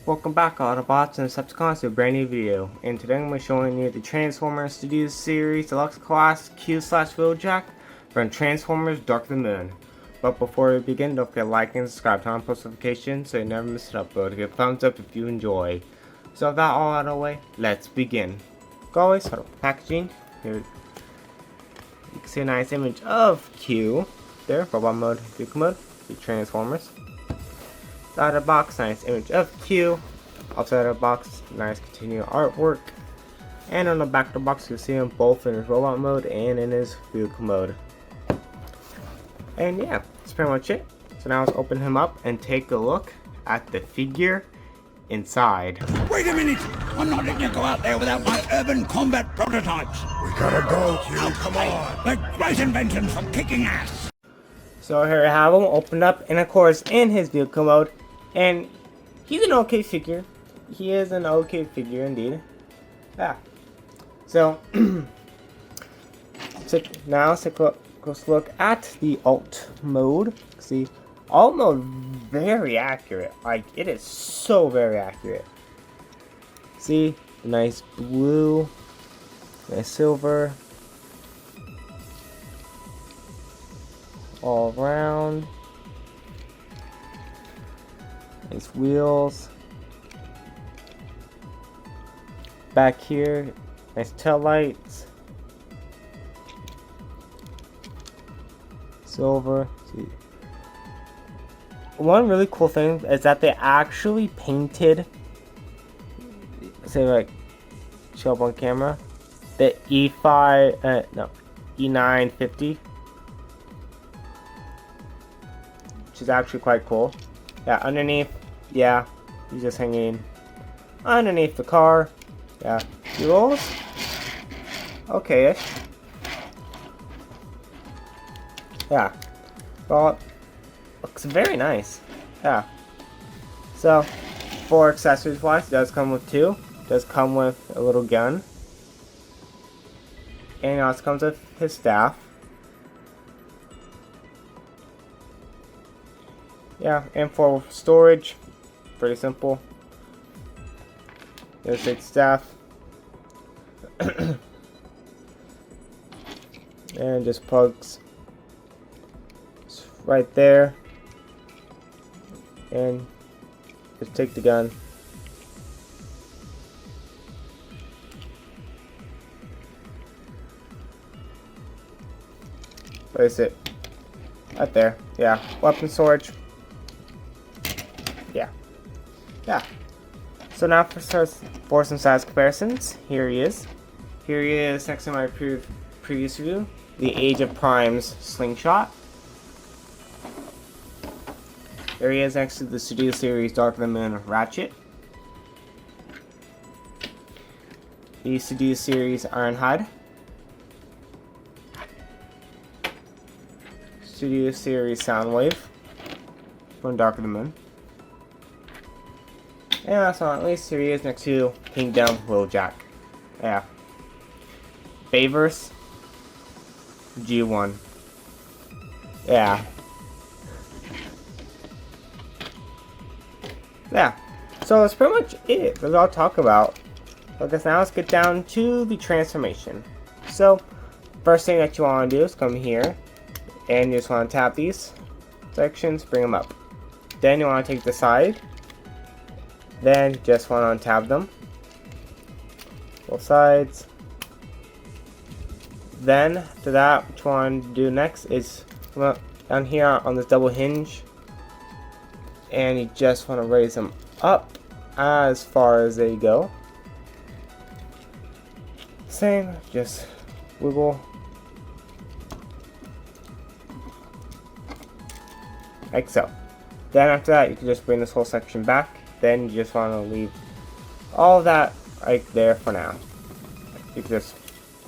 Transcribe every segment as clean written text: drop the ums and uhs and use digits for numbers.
Welcome back Autobots and Decepticons to a brand new video, and today I'm going to be showing you the Transformers Studios Series Deluxe Class Q/Wheeljack from Transformers Dark of the Moon. But before we begin, don't forget to like and subscribe, turn on post notifications so you never miss an upload. Give a thumbs up if you enjoy. So with that all out of the way, let's begin. Go always start with packaging. Here you can see a nice image of Q there, robot mode, vehicle mode, the Transformers. Out of the box, nice image of Q. Also out of the box, nice continued artwork. And on the back of the box, you'll see him both in his robot mode and in his vehicle mode. And yeah, that's pretty much it. So now let's open him up and take a look at the figure inside. Wait a minute! I'm not letting you go out there without my urban combat prototypes! We gotta go, Q, come on! They're great inventions for kicking ass! So here I have him opened up, and of course in his vehicle mode. And he's an okay figure. He is an okay figure indeed. Yeah. So now let's take a close look at the alt mode. See, alt mode very accurate. Like, it is so very accurate. See, nice blue, nice silver, all around. Nice wheels. Back here, nice tail lights. Silver. See. One really cool thing is that they actually painted, say like, show up on camera, the E950, which is actually quite cool. Yeah, underneath, yeah, he's just hanging underneath the car. Yeah, he rolls. Okay-ish. Yeah, well, looks very nice. Yeah. So, for accessories wise, it does come with two. It does come with a little gun. And it also comes with his staff. Yeah, and for storage, pretty simple. There's its staff. And just plugs right there. And just take the gun. Place it right there. Yeah, weapon storage. Yeah. So now for some size comparisons. Here he is. Here he is next to my previous review, the Age of Prime's Slingshot. There he is next to the Studio Series Dark of the Moon Ratchet. The Studio Series Ironhide. Studio Series Soundwave from Dark of the Moon. And last but not least, here he is next to Kingdom Wheeljack. Yeah. Bayverse G1. Yeah. Yeah. So that's pretty much it. That's all I'll talk about. So I guess now let's get down to the transformation. So, first thing that you want to do is come here. And you just want to tap these sections, bring them up. Then you want to take the side. Then just want to untab them, both sides. Then after that, what you want to do next is come up down here on this double hinge, and you just want to raise them up as far as they go. Same, just wiggle like so. Then after that, you can just bring this whole section back. Then you just want to leave all that right there for now. You can just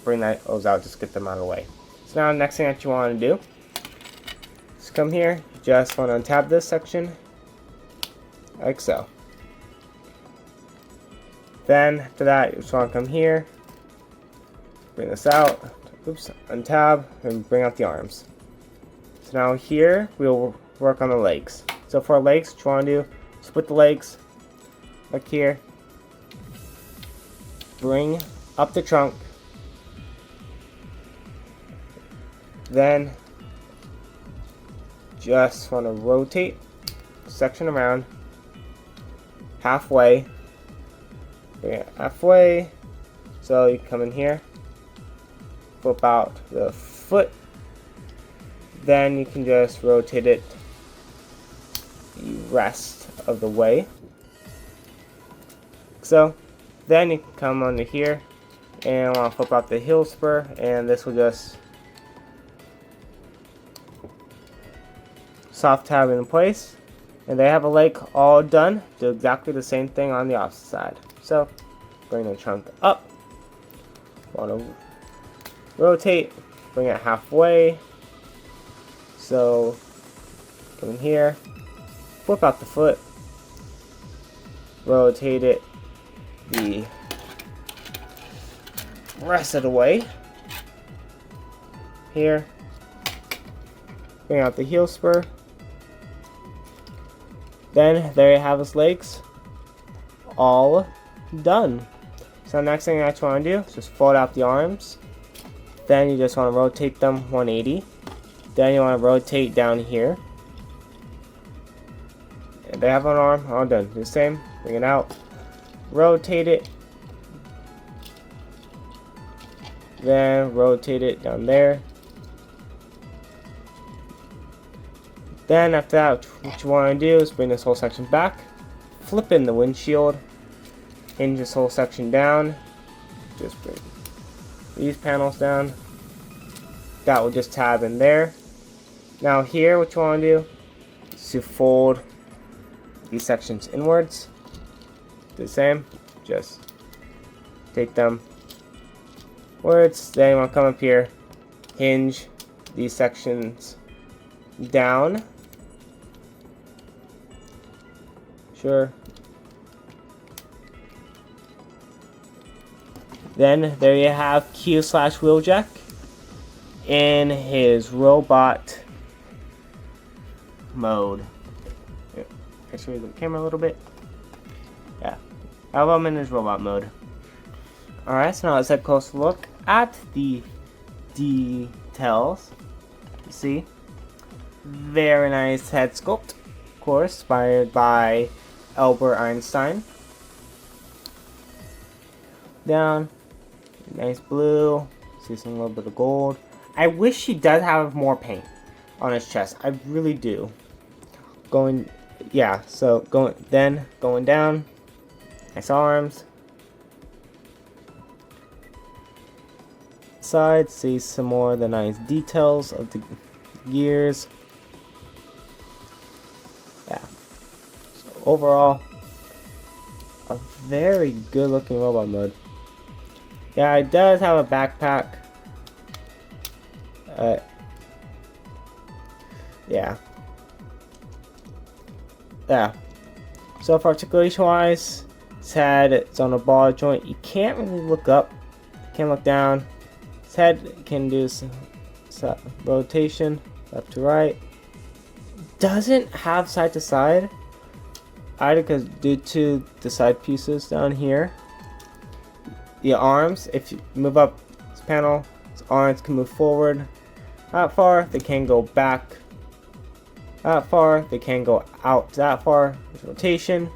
bring those out, just get them out of the way. So now the next thing that you want to do is come here. You just want to untab this section like so. Then after that, you just want to come here, bring this out, oops, untab, and bring out the arms. So now here we'll work on the legs. So for our legs, what you want to do, split the legs Look here. Bring up the trunk. Then just want to rotate section around halfway. Bring it halfway. So you come in here, flip out the foot. Then you can just rotate it the rest of the way. So then you can come under here and want to flip out the heel spur, and this will just soft tab in place. And they have a leg all done. Do exactly the same thing on the opposite side. So bring the trunk up. Want to rotate, bring it halfway. So come in here, flip out the foot, rotate it the rest of the way. Here, bring out the heel spur. Then there you have his legs, all done. So next thing that you want to do is just fold out the arms. Then you just want to rotate them 180. Then you want to rotate down here. And they have an arm all done. Do the same. Bring it out. Rotate it. Then rotate it down there. Then after that, what you want to do is bring this whole section back. Flip in the windshield. Hinge this whole section down. Just bring these panels down. That will just tab in there. Now here, what you want to do is to fold these sections inwards. Do the same. Just take them inwards. Then you want to come up here, hinge these sections down. Sure. Then there you have Q/Wheeljack in his robot mode. Can I show you the camera a little bit? Yeah, I have him in his robot mode. Alright, so now let's take a closer look at the details. You see, very nice head sculpt, of course, inspired by Albert Einstein. Down, nice blue. See some little bit of gold. I wish he does have more paint on his chest. I really do. Going down. Nice arms. Side, see some more of the nice details of the gears. Yeah. So overall, a very good looking robot mode. Yeah, it does have a backpack. Yeah. So for articulation wise, his head, it's on a ball joint. You can't really look up. Can't look down. His head can do some rotation left to right. Doesn't have side to side either, because due to the side pieces down here. The arms, if you move up this panel, his arms can move forward that far. They can go back that far. They can go out that far. His rotation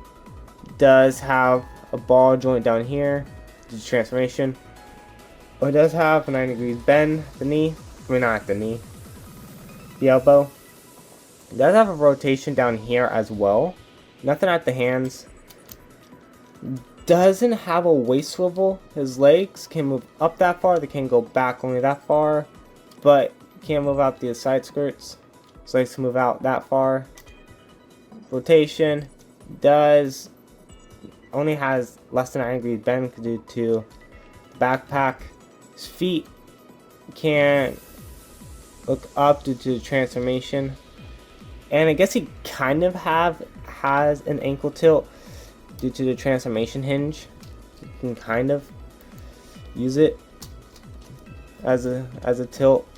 does have a ball joint down here. This is transformation. But it does have a 90 degrees bend. The knee, I mean not the knee, the elbow. It does have a rotation down here as well. Nothing at the hands. Doesn't have a waist swivel. His legs can move up that far. They can go back only that far, but can't move out the side skirts. His legs can move out that far. Rotation does only has less than 90 degrees bend due to the backpack. His feet can't look up due to the transformation, and I guess he kind of has an ankle tilt due to the transformation hinge. You can kind of use it as a tilt.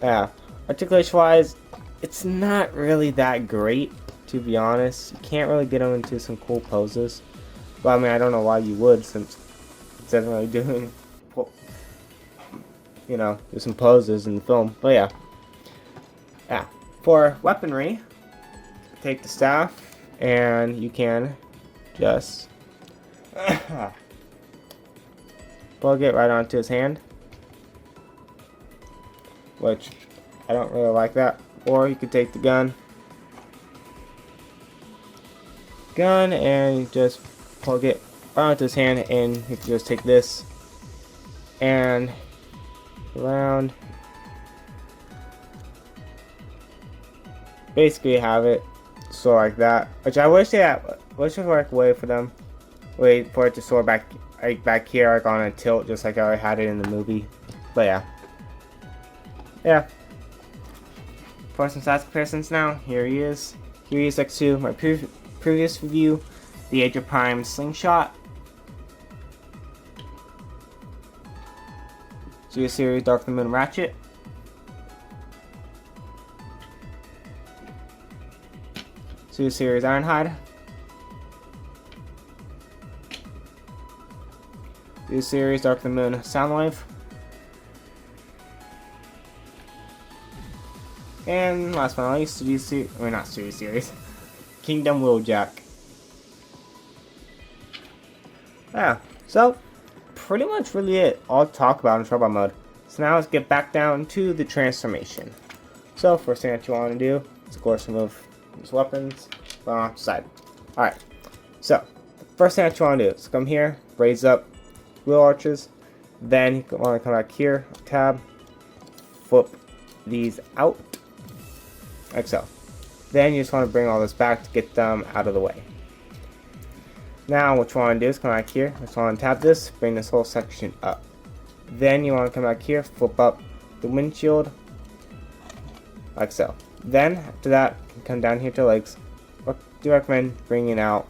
Yeah, articulation wise, it's not really that great, to be honest. You can't really get him into some cool poses. Well, I mean, I don't know why you would, since it doesn't really do any, you know, there's some poses in the film. But yeah. Yeah. For weaponry, take the staff, and you can just plug it right onto his hand. Which, I don't really like that. Or you could take the gun, and you just plug it right onto his hand, and you can just take this and around. Basically have it soar like that, which I wish there was like a way for them, for it to soar back, like back here, like on a tilt, just like I had it in the movie. But yeah. For some stats comparisons now, here he is next to my previous review, the Age of Prime Slingshot, Studio Series Dark of the Moon Ratchet, Studio Series Ironhide, Studio Series Dark of the Moon Soundwave, and last but not least, not Studio Series, Kingdom Wheeljack. Yeah, so pretty much really it. All to talk about in Trouble Mode. So now let's get back down to the transformation. So first thing that you want to do is of course remove these weapons off the side. Alright, so the first thing that you want to do is come here, raise up wheel arches, then you want to come back here, tab, flip these out, like so. Then you just want to bring all this back to get them out of the way. Now what you want to do is come back here, just want to tap this, bring this whole section up. Then you want to come back here, flip up the windshield, like so. Then after that, you can come down here to legs. I do recommend bringing out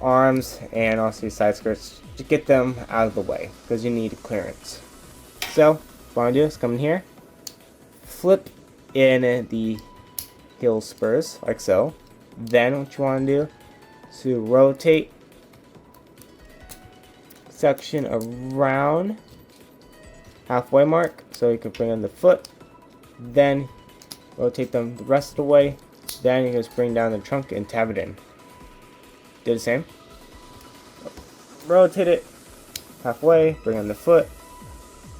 arms and also your side skirts to get them out of the way, because you need clearance. So what you want to do is come in here, flip in the heel spurs, like so. Then what you want to do is to rotate section around halfway mark, so you can bring in the foot, then rotate them the rest of the way, then you just bring down the trunk and tab it in. Do the same. Rotate it halfway, bring in the foot,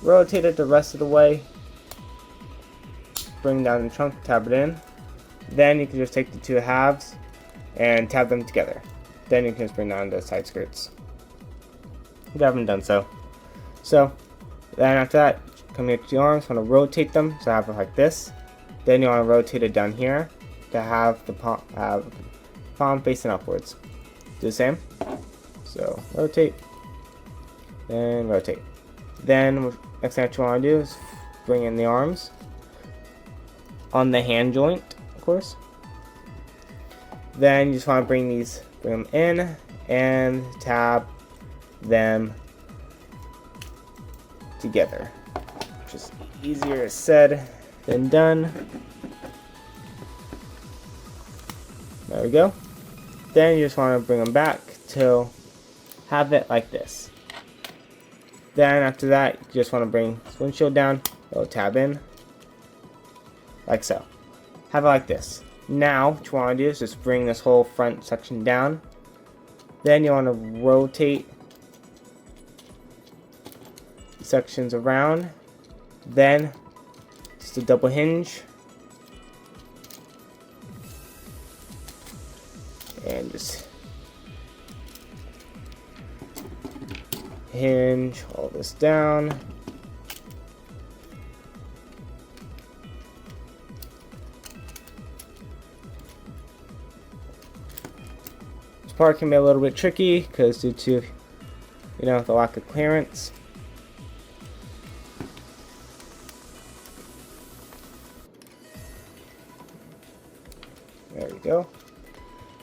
rotate it the rest of the way, bring down the trunk, tab it in. Then you can just take the two halves and tab them together. Then you can just bring down the side skirts. You haven't done so. So then after that, come here to the arms, want to rotate them, so have it like this. Then you want to rotate it down here to have the palm facing upwards. Do the same. So rotate, then rotate. Then next thing that you want to do is bring in the arms on the hand joint, of course. Then you just want to bring them in and tab them together, which is easier said than done. There we go. Then you just want to bring them back to have it like this. Then after that, you just want to bring this windshield down, go tab in, like so. Have it like this. Now what you want to do is just bring this whole front section down. Then you want to rotate the sections around. Then just a double hinge. And just hinge all this down. This part can be a little bit tricky because due to, the lack of clearance. There we go.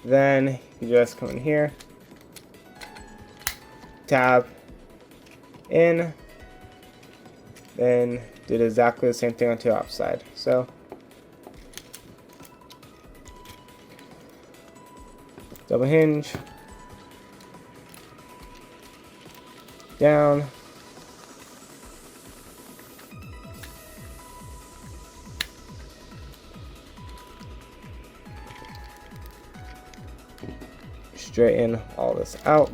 Then you just come in here, tab in, then did exactly the same thing on the outside. So double hinge, down. Straighten all this out.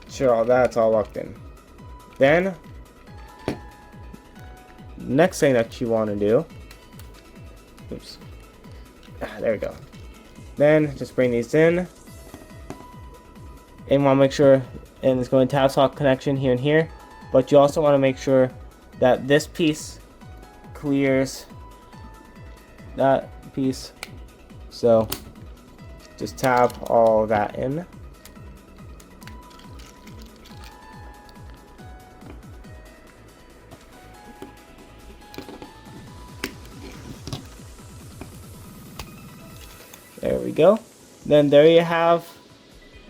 Sure, all that's all locked in. Then, next thing that you want to do, oops, there we go. Then just bring these in, and want to make sure, and it's going to tab sock connection here and here, but you also want to make sure that this piece clears that piece. So just tab all that in. There we go. Then there you have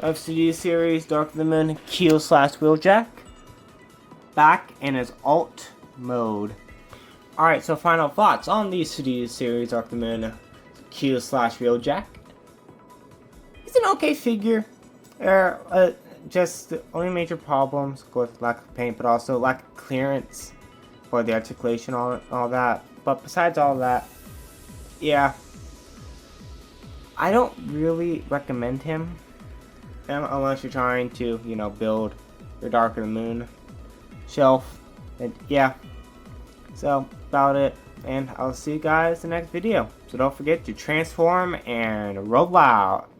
FCD series Dark of the Moon Q/Wheeljack back in his alt mode. Alright, so final thoughts on the CD series Dark of the Moon Q/Wheeljack. It's an okay figure. Just the only major problems with lack of paint, but also lack of clearance for the articulation, all that. But besides all that, yeah, I don't really recommend him unless you're trying to, you know, build your Dark of the Moon shelf. And yeah, so about it, and I'll see you guys in the next video. So don't forget to transform and roll out.